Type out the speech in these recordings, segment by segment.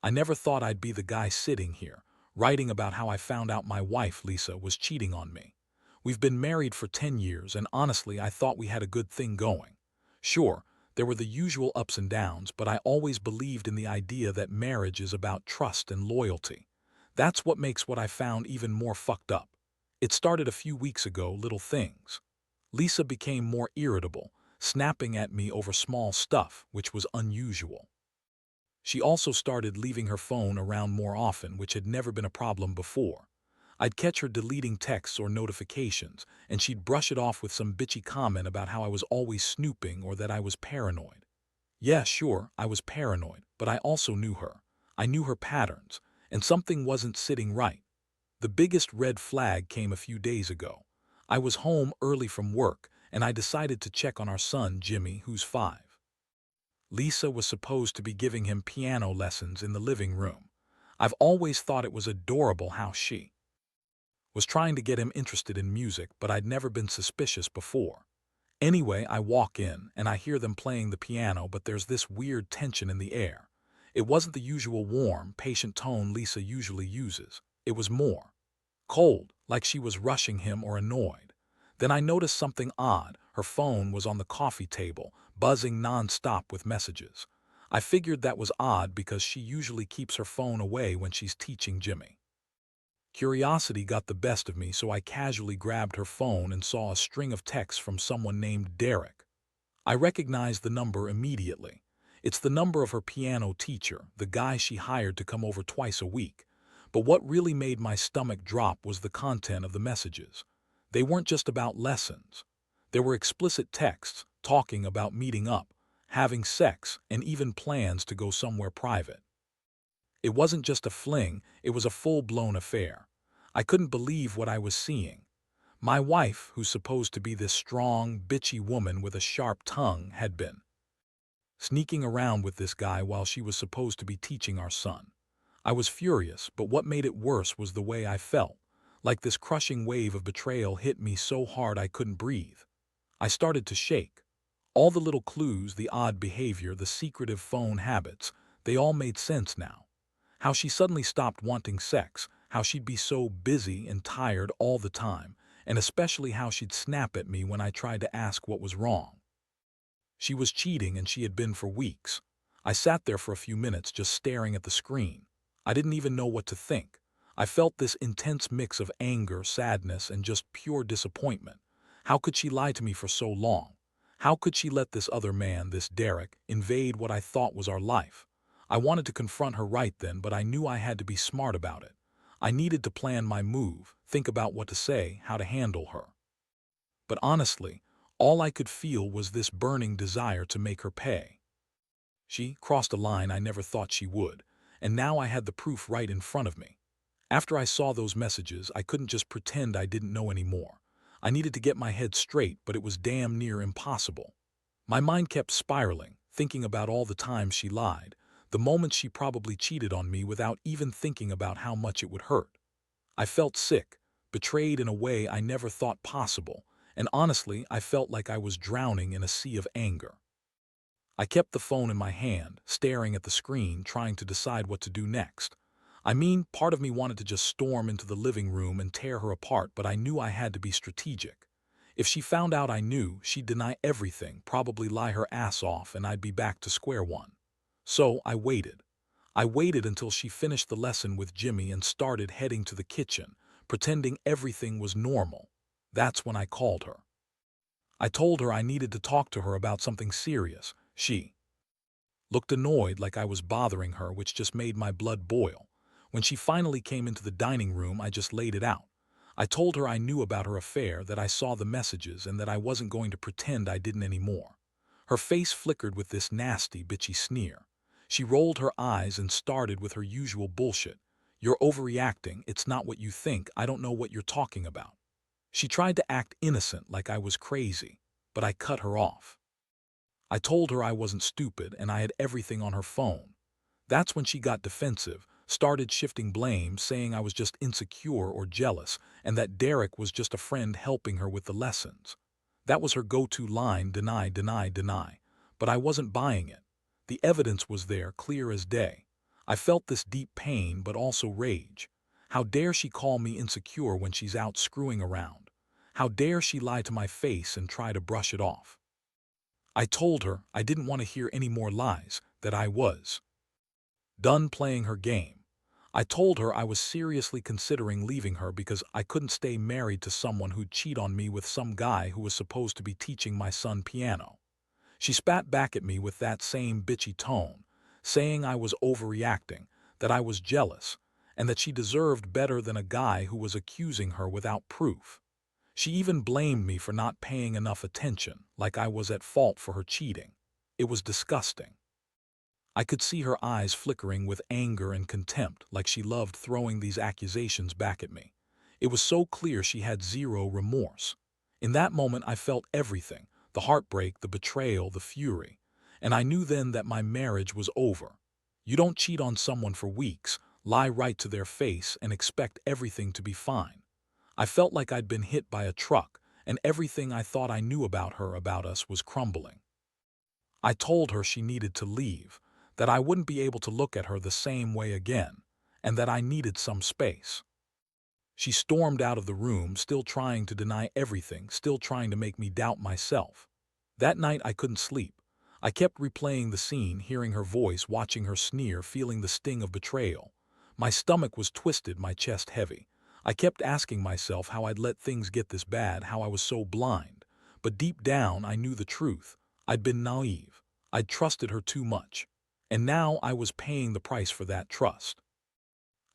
I never thought I'd be the guy sitting here, writing about how I found out my wife, Lisa, was cheating on me. We've been married for 10 years, and honestly, I thought we had a good thing going. Sure, there were the usual ups and downs, but I always believed in the idea that marriage is about trust and loyalty. That's what makes what I found even more fucked up. It started a few weeks ago, little things. Lisa became more irritable, snapping at me over small stuff, which was unusual. She also started leaving her phone around more often, which had never been a problem before. I'd catch her deleting texts or notifications, and she'd brush it off with some bitchy comment about how I was always snooping or that I was paranoid. Yeah, sure, I was paranoid, but I also knew her. I knew her patterns, and something wasn't sitting right. The biggest red flag came a few days ago. I was home early from work, and I decided to check on our son, Jimmy, who's 5. Lisa was supposed to be giving him piano lessons in the living room. I've always thought it was adorable how she was trying to get him interested in music, but I'd never been suspicious before. Anyway, I walk in, and I hear them playing the piano, but there's this weird tension in the air. It wasn't the usual warm, patient tone Lisa usually uses. It was more cold, like she was rushing him or annoyed. Then I noticed something odd. Her phone was on the coffee table, buzzing non-stop with messages. I figured that was odd because she usually keeps her phone away when she's teaching Jimmy. Curiosity got the best of me, so I casually grabbed her phone and saw a string of texts from someone named Derek. I recognized the number immediately. It's the number of her piano teacher, the guy she hired to come over twice a week. But what really made my stomach drop was the content of the messages. They weren't just about lessons. There were explicit texts talking about meeting up, having sex, and even plans to go somewhere private. It wasn't just a fling, it was a full-blown affair. I couldn't believe what I was seeing. My wife, who's supposed to be this strong, bitchy woman with a sharp tongue, had been sneaking around with this guy while she was supposed to be teaching our son. I was furious, but what made it worse was the way I felt. Like this crushing wave of betrayal hit me so hard I couldn't breathe. I started to shake. All the little clues, the odd behavior, the secretive phone habits, they all made sense now. How she suddenly stopped wanting sex, how she'd be so busy and tired all the time, and especially how she'd snap at me when I tried to ask what was wrong. She was cheating, and she had been for weeks. I sat there for a few minutes just staring at the screen. I didn't even know what to think. I felt this intense mix of anger, sadness, and just pure disappointment. How could she lie to me for so long? How could she let this other man, this Derek, invade what I thought was our life? I wanted to confront her right then, but I knew I had to be smart about it. I needed to plan my move, think about what to say, how to handle her. But honestly, all I could feel was this burning desire to make her pay. She crossed a line I never thought she would, and now I had the proof right in front of me. After I saw those messages, I couldn't just pretend I didn't know anymore. I needed to get my head straight, but it was damn near impossible. My mind kept spiraling, thinking about all the times she lied, the moments she probably cheated on me without even thinking about how much it would hurt. I felt sick, betrayed in a way I never thought possible, and honestly, I felt like I was drowning in a sea of anger. I kept the phone in my hand, staring at the screen, trying to decide what to do next. I mean, part of me wanted to just storm into the living room and tear her apart, but I knew I had to be strategic. If she found out I knew, she'd deny everything, probably lie her ass off, and I'd be back to square one. So I waited. I waited until she finished the lesson with Jimmy and started heading to the kitchen, pretending everything was normal. That's when I called her. I told her I needed to talk to her about something serious. She looked annoyed, like I was bothering her, which just made my blood boil. When she finally came into the dining room, I just laid it out. I told her I knew about her affair, that I saw the messages, and that I wasn't going to pretend I didn't anymore. Her face flickered with this nasty, bitchy sneer. She rolled her eyes and started with her usual bullshit. "You're overreacting. It's not what you think. I don't know what you're talking about." She tried to act innocent, like I was crazy, but I cut her off. I told her I wasn't stupid and I had everything on her phone. That's when she got defensive, started shifting blame, saying I was just insecure or jealous, and that Derek was just a friend helping her with the lessons. That was her go-to line: deny, deny, deny. But I wasn't buying it. The evidence was there, clear as day. I felt this deep pain but also rage. How dare she call me insecure when she's out screwing around? How dare she lie to my face and try to brush it off? I told her I didn't want to hear any more lies, that I was done playing her game. I told her I was seriously considering leaving her because I couldn't stay married to someone who'd cheat on me with some guy who was supposed to be teaching my son piano. She spat back at me with that same bitchy tone, saying I was overreacting, that I was jealous, and that she deserved better than a guy who was accusing her without proof. She even blamed me for not paying enough attention, like I was at fault for her cheating. It was disgusting. I could see her eyes flickering with anger and contempt, like she loved throwing these accusations back at me. It was so clear she had zero remorse. In that moment I felt everything, the heartbreak, the betrayal, the fury. And I knew then that my marriage was over. You don't cheat on someone for weeks, lie right to their face, and expect everything to be fine. I felt like I'd been hit by a truck, and everything I thought I knew about her, about us, was crumbling. I told her she needed to leave, that I wouldn't be able to look at her the same way again, and that I needed some space. She stormed out of the room, still trying to deny everything, still trying to make me doubt myself. That night I couldn't sleep. I kept replaying the scene, hearing her voice, watching her sneer, feeling the sting of betrayal. My stomach was twisted, my chest heavy. I kept asking myself how I'd let things get this bad, how I was so blind. But deep down I knew the truth. I'd been naive. I'd trusted her too much. And now I was paying the price for that trust.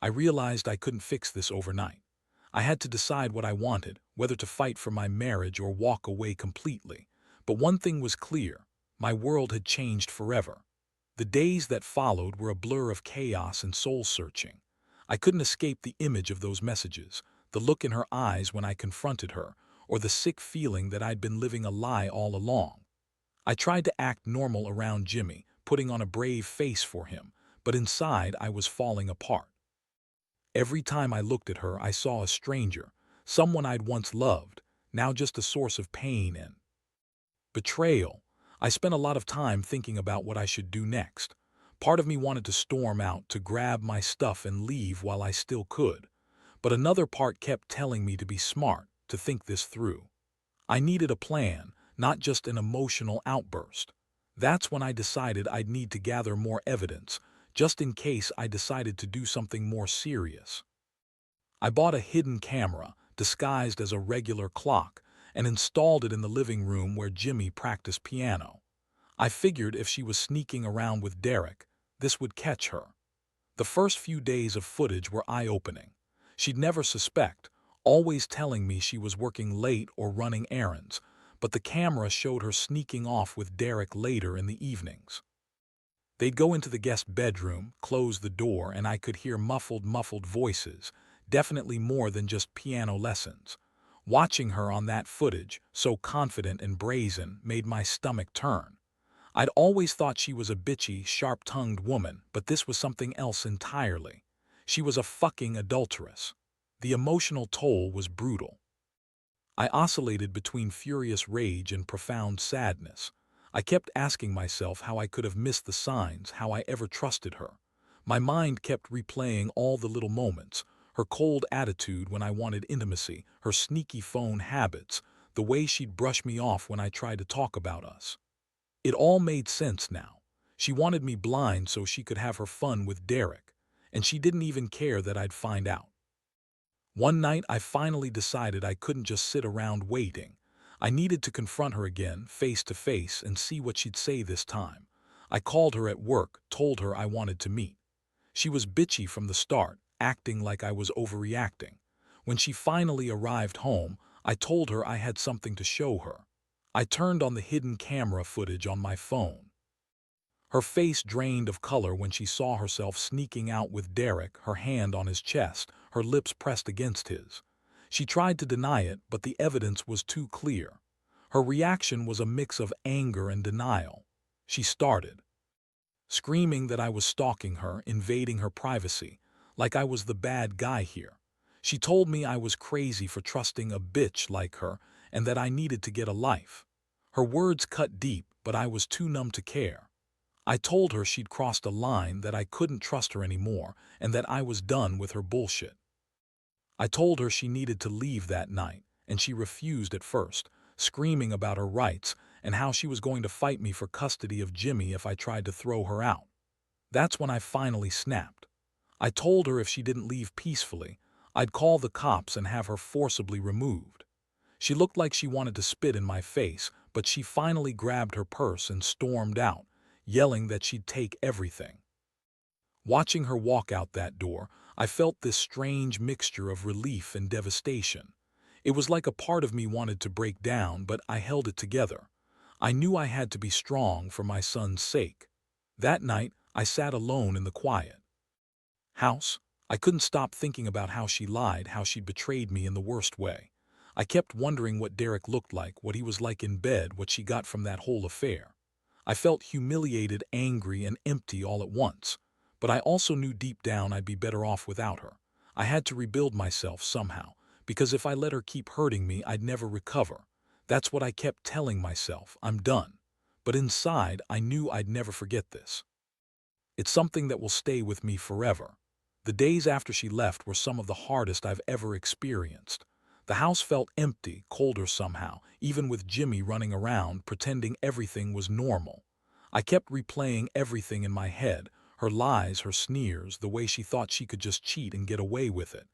I realized I couldn't fix this overnight. I had to decide what I wanted, whether to fight for my marriage or walk away completely. But one thing was clear: my world had changed forever. The days that followed were a blur of chaos and soul-searching. I couldn't escape the image of those messages, the look in her eyes when I confronted her, or the sick feeling that I'd been living a lie all along. I tried to act normal around Jimmy, putting on a brave face for him, but inside I was falling apart. Every time I looked at her, I saw a stranger, someone I'd once loved, now just a source of pain and betrayal. I spent a lot of time thinking about what I should do next. Part of me wanted to storm out, to grab my stuff and leave while I still could. But another part kept telling me to be smart, to think this through. I needed a plan, not just an emotional outburst. That's when I decided I'd need to gather more evidence, just in case I decided to do something more serious. I bought a hidden camera, disguised as a regular clock, and installed it in the living room where Jimmy practiced piano. I figured if she was sneaking around with Derek, this would catch her. The first few days of footage were eye-opening. She'd never suspect, always telling me she was working late or running errands, but the camera showed her sneaking off with Derek later in the evenings. They'd go into the guest bedroom, close the door, and I could hear muffled voices, definitely more than just piano lessons. Watching her on that footage, so confident and brazen, made my stomach turn. I'd always thought she was a bitchy, sharp-tongued woman, but this was something else entirely. She was a fucking adulteress. The emotional toll was brutal. I oscillated between furious rage and profound sadness. I kept asking myself how I could have missed the signs, how I ever trusted her. My mind kept replaying all the little moments: her cold attitude when I wanted intimacy, her sneaky phone habits, the way she'd brush me off when I tried to talk about us. It all made sense now. She wanted me blind so she could have her fun with Derek, and she didn't even care that I'd find out. One night I finally decided I couldn't just sit around waiting. I needed to confront her again, face to face, and see what she'd say this time. I called her at work, told her I wanted to meet. She was bitchy from the start, acting like I was overreacting. When she finally arrived home, I told her I had something to show her. I turned on the hidden camera footage on my phone. Her face drained of color when she saw herself sneaking out with Derek, her hand on his chest, her lips pressed against his. She tried to deny it, but the evidence was too clear. Her reaction was a mix of anger and denial. She started screaming that I was stalking her, invading her privacy, like I was the bad guy here. She told me I was crazy for trusting a bitch like her and that I needed to get a life. Her words cut deep, but I was too numb to care. I told her she'd crossed a line, that I couldn't trust her anymore, and that I was done with her bullshit. I told her she needed to leave that night, and she refused at first, screaming about her rights and how she was going to fight me for custody of Jimmy if I tried to throw her out. That's when I finally snapped. I told her if she didn't leave peacefully, I'd call the cops and have her forcibly removed. She looked like she wanted to spit in my face, but she finally grabbed her purse and stormed out, yelling that she'd take everything. Watching her walk out that door, I felt this strange mixture of relief and devastation. It was like a part of me wanted to break down, but I held it together. I knew I had to be strong for my son's sake. That night, I sat alone in the quiet house. I couldn't stop thinking about how she lied, how she'd betrayed me in the worst way. I kept wondering what Derek looked like, what he was like in bed, what she got from that whole affair. I felt humiliated, angry, and empty all at once. But I also knew deep down I'd be better off without her. I had to rebuild myself somehow, because if I let her keep hurting me, I'd never recover. That's what I kept telling myself, I'm done. But inside, I knew I'd never forget this. It's something that will stay with me forever. The days after she left were some of the hardest I've ever experienced. The house felt empty, colder somehow, even with Jimmy running around, pretending everything was normal. I kept replaying everything in my head, her lies, her sneers, the way she thought she could just cheat and get away with it.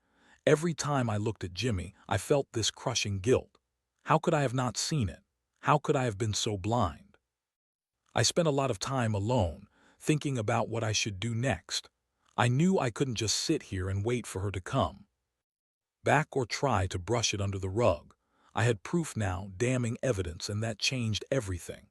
Every time I looked at Jimmy, I felt this crushing guilt. How could I have not seen it? How could I have been so blind? I spent a lot of time alone, thinking about what I should do next. I knew I couldn't just sit here and wait for her to come back or try to brush it under the rug. I had proof now, damning evidence, and that changed everything.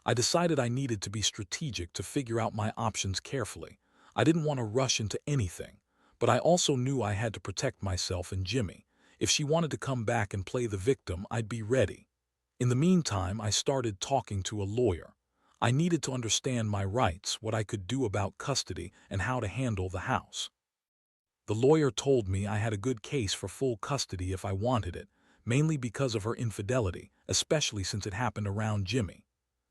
I decided I needed to be strategic, to figure out my options carefully. I didn't want to rush into anything, but I also knew I had to protect myself and Jimmy. If she wanted to come back and play the victim, I'd be ready. In the meantime, I started talking to a lawyer. I needed to understand my rights, what I could do about custody, and how to handle the house. The lawyer told me I had a good case for full custody if I wanted it, mainly because of her infidelity, especially since it happened around Jimmy.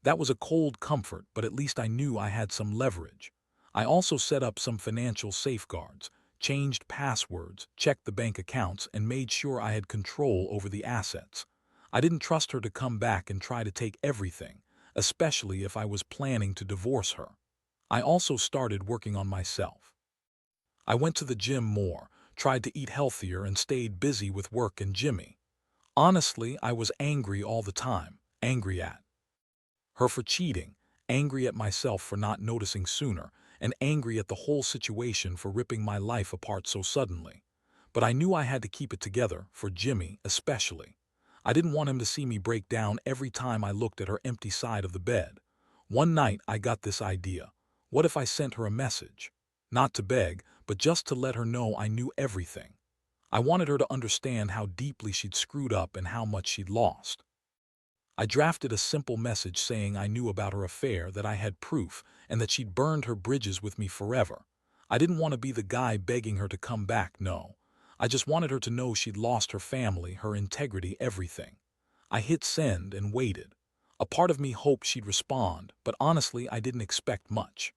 That was a cold comfort, but at least I knew I had some leverage. I also set up some financial safeguards, changed passwords, checked the bank accounts, and made sure I had control over the assets. I didn't trust her to come back and try to take everything, especially if I was planning to divorce her. I also started working on myself. I went to the gym more, tried to eat healthier, and stayed busy with work and Jimmy. Honestly, I was angry all the time, angry at her for cheating, angry at myself for not noticing sooner, and angry at the whole situation for ripping my life apart so suddenly. But I knew I had to keep it together, for Jimmy especially. I didn't want him to see me break down every time I looked at her empty side of the bed. One night I got this idea. What if I sent her a message? Not to beg, but just to let her know I knew everything. I wanted her to understand how deeply she'd screwed up and how much she'd lost. I drafted a simple message saying I knew about her affair, that I had proof, and that she'd burned her bridges with me forever. I didn't want to be the guy begging her to come back, no. I just wanted her to know she'd lost her family, her integrity, everything. I hit send and waited. A part of me hoped she'd respond, but honestly, I didn't expect much.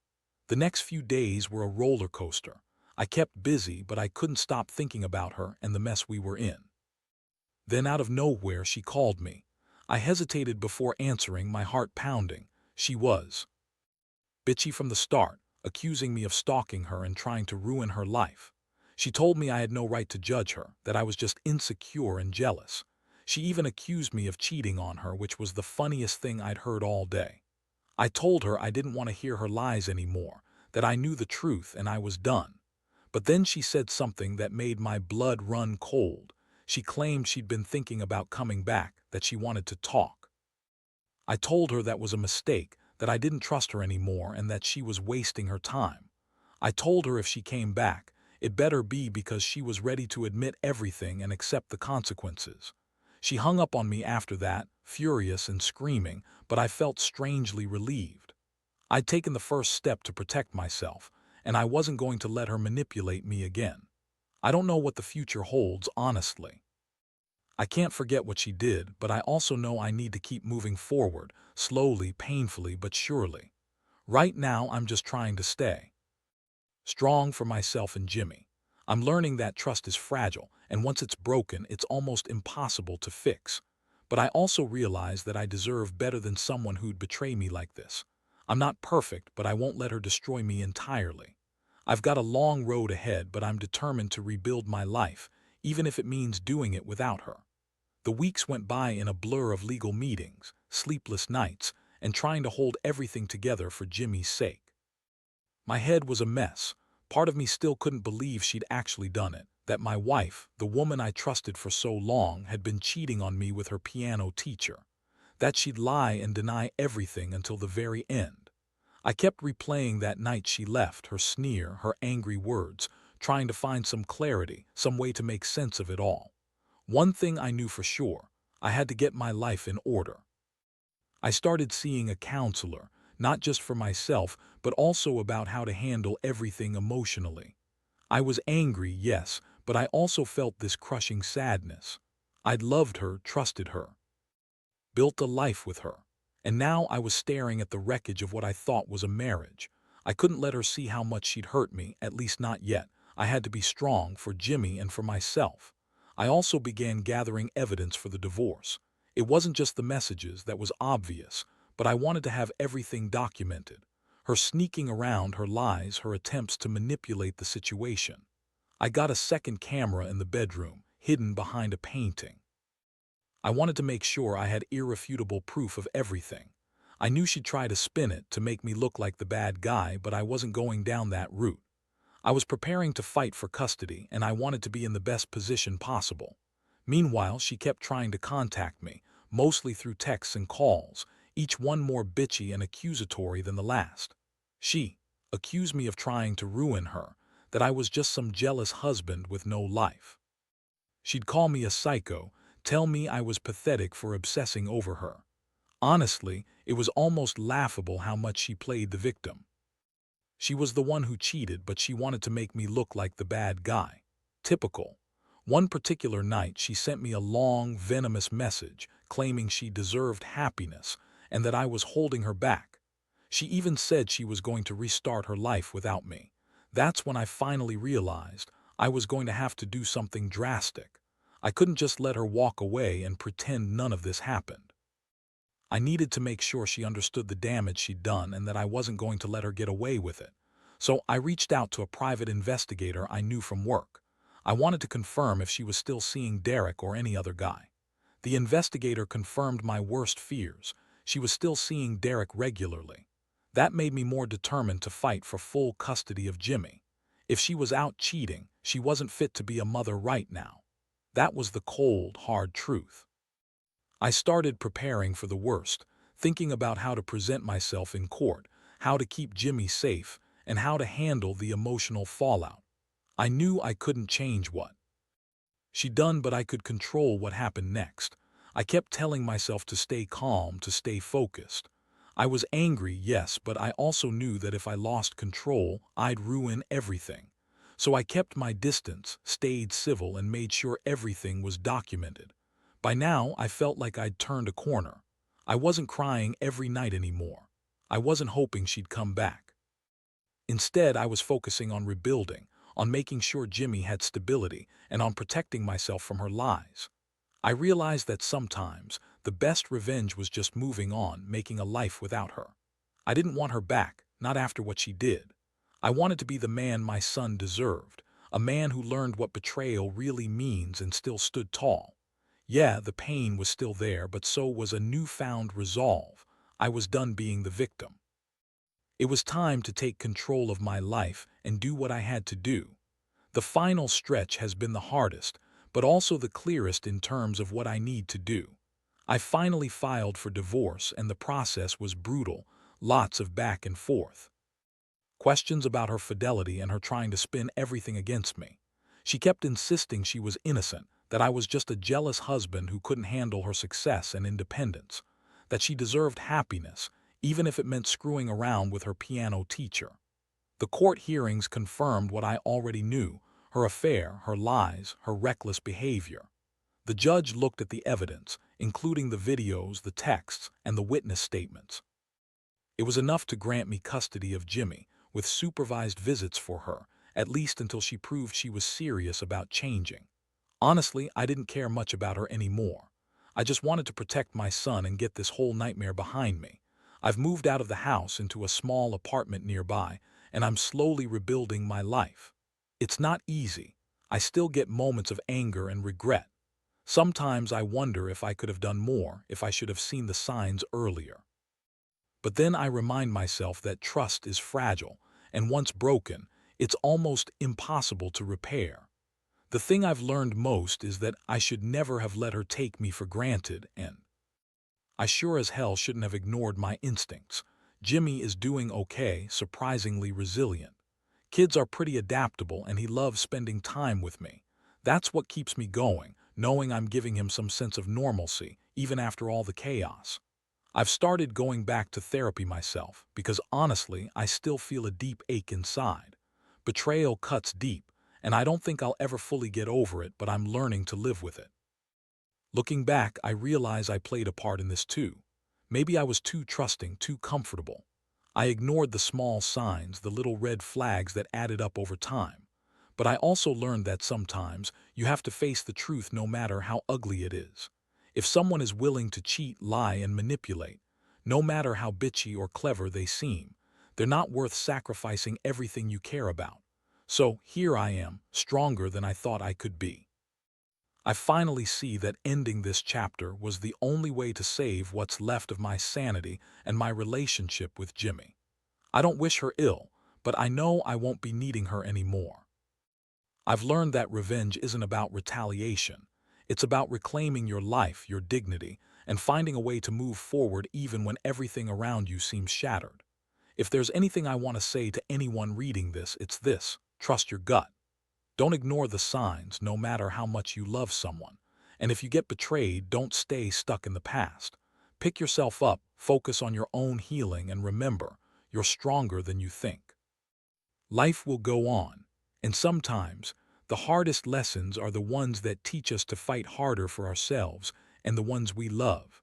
The next few days were a roller coaster. I kept busy, but I couldn't stop thinking about her and the mess we were in. Then out of nowhere, she called me. I hesitated before answering, my heart pounding. She was bitchy from the start, accusing me of stalking her and trying to ruin her life. She told me I had no right to judge her, that I was just insecure and jealous. She even accused me of cheating on her, which was the funniest thing I'd heard all day. I told her I didn't want to hear her lies anymore, that I knew the truth and I was done. But then she said something that made my blood run cold. She claimed she'd been thinking about coming back, that she wanted to talk. I told her that was a mistake, that I didn't trust her anymore and that she was wasting her time. I told her if she came back, it better be because she was ready to admit everything and accept the consequences. She hung up on me after that, furious and screaming, but I felt strangely relieved. I'd taken the first step to protect myself, and I wasn't going to let her manipulate me again. I don't know what the future holds, honestly. I can't forget what she did, but I also know I need to keep moving forward, slowly, painfully, but surely. Right now, I'm just trying to stay strong for myself and Jimmy. I'm learning that trust is fragile, and once it's broken, it's almost impossible to fix. But I also realize that I deserve better than someone who'd betray me like this. I'm not perfect, but I won't let her destroy me entirely. I've got a long road ahead, but I'm determined to rebuild my life, even if it means doing it without her. The weeks went by in a blur of legal meetings, sleepless nights, and trying to hold everything together for Jimmy's sake. My head was a mess. Part of me still couldn't believe she'd actually done it, that my wife, the woman I trusted for so long, had been cheating on me with her piano teacher, that she'd lie and deny everything until the very end. I kept replaying that night she left, her sneer, her angry words, trying to find some clarity, some way to make sense of it all. One thing I knew for sure: I had to get my life in order. I started seeing a counselor, not just for myself, but also about how to handle everything emotionally. I was angry, yes, but I also felt this crushing sadness. I'd loved her, trusted her, built a life with her. And now I was staring at the wreckage of what I thought was a marriage. I couldn't let her see how much she'd hurt me, at least not yet. I had to be strong for Jimmy and for myself. I also began gathering evidence for the divorce. It wasn't just the messages that was obvious, but I wanted to have everything documented. Her sneaking around, her lies, her attempts to manipulate the situation. I got a second camera in the bedroom, hidden behind a painting. I wanted to make sure I had irrefutable proof of everything. I knew she'd try to spin it to make me look like the bad guy, but I wasn't going down that route. I was preparing to fight for custody, and I wanted to be in the best position possible. Meanwhile, she kept trying to contact me, mostly through texts and calls, each one more bitchy and accusatory than the last. She accused me of trying to ruin her, that I was just some jealous husband with no life. She'd call me a psycho, tell me I was pathetic for obsessing over her. Honestly, it was almost laughable how much she played the victim. She was the one who cheated, but she wanted to make me look like the bad guy. Typical. One particular night, she sent me a long, venomous message claiming she deserved happiness and that I was holding her back. She even said she was going to restart her life without me. That's when I finally realized I was going to have to do something drastic. I couldn't just let her walk away and pretend none of this happened. I needed to make sure she understood the damage she'd done and that I wasn't going to let her get away with it. So I reached out to a private investigator I knew from work. I wanted to confirm if she was still seeing Derek or any other guy. The investigator confirmed my worst fears. She was still seeing Derek regularly. That made me more determined to fight for full custody of Jimmy. If she was out cheating, she wasn't fit to be a mother right now. That was the cold, hard truth. I started preparing for the worst, thinking about how to present myself in court, how to keep Jimmy safe, and how to handle the emotional fallout. I knew I couldn't change what she'd done, but I could control what happened next. I kept telling myself to stay calm, to stay focused. I was angry, yes, but I also knew that if I lost control, I'd ruin everything. So I kept my distance, stayed civil, and made sure everything was documented. By now, I felt like I'd turned a corner. I wasn't crying every night anymore. I wasn't hoping she'd come back. Instead, I was focusing on rebuilding, on making sure Jimmy had stability, and on protecting myself from her lies. I realized that sometimes the best revenge was just moving on, making a life without her. I didn't want her back, not after what she did. I wanted to be the man my son deserved, a man who learned what betrayal really means and still stood tall. Yeah, the pain was still there, but so was a newfound resolve. I was done being the victim. It was time to take control of my life and do what I had to do. The final stretch has been the hardest, but also the clearest in terms of what I need to do. I finally filed for divorce, and the process was brutal, lots of back and forth. Questions about her fidelity and her trying to spin everything against me. She kept insisting she was innocent, that I was just a jealous husband who couldn't handle her success and independence, that she deserved happiness, even if it meant screwing around with her piano teacher. The court hearings confirmed what I already knew: her affair, her lies, her reckless behavior. The judge looked at the evidence, including the videos, the texts, and the witness statements. It was enough to grant me custody of Jimmy, with supervised visits for her, at least until she proved she was serious about changing. Honestly, I didn't care much about her anymore. I just wanted to protect my son and get this whole nightmare behind me. I've moved out of the house into a small apartment nearby, and I'm slowly rebuilding my life. It's not easy. I still get moments of anger and regret. Sometimes I wonder if I could have done more, if I should have seen the signs earlier. But then I remind myself that trust is fragile, and once broken, it's almost impossible to repair. The thing I've learned most is that I should never have let her take me for granted, and I sure as hell shouldn't have ignored my instincts. Jimmy is doing okay, surprisingly resilient. Kids are pretty adaptable, and he loves spending time with me. That's what keeps me going, knowing I'm giving him some sense of normalcy, even after all the chaos. I've started going back to therapy myself, because honestly, I still feel a deep ache inside. Betrayal cuts deep, and I don't think I'll ever fully get over it, but I'm learning to live with it. Looking back, I realize I played a part in this too. Maybe I was too trusting, too comfortable. I ignored the small signs, the little red flags that added up over time. But I also learned that sometimes you have to face the truth no matter how ugly it is. If someone is willing to cheat, lie, and manipulate, no matter how bitchy or clever they seem, they're not worth sacrificing everything you care about. So here I am, stronger than I thought I could be. I finally see that ending this chapter was the only way to save what's left of my sanity and my relationship with Jimmy. I don't wish her ill, but I know I won't be needing her anymore. I've learned that revenge isn't about retaliation. It's about reclaiming your life, your dignity, and finding a way to move forward even when everything around you seems shattered. If there's anything I want to say to anyone reading this, it's this: trust your gut. Don't ignore the signs, no matter how much you love someone. And if you get betrayed, don't stay stuck in the past. Pick yourself up, focus on your own healing, and remember, you're stronger than you think. Life will go on, and sometimes the hardest lessons are the ones that teach us to fight harder for ourselves and the ones we love.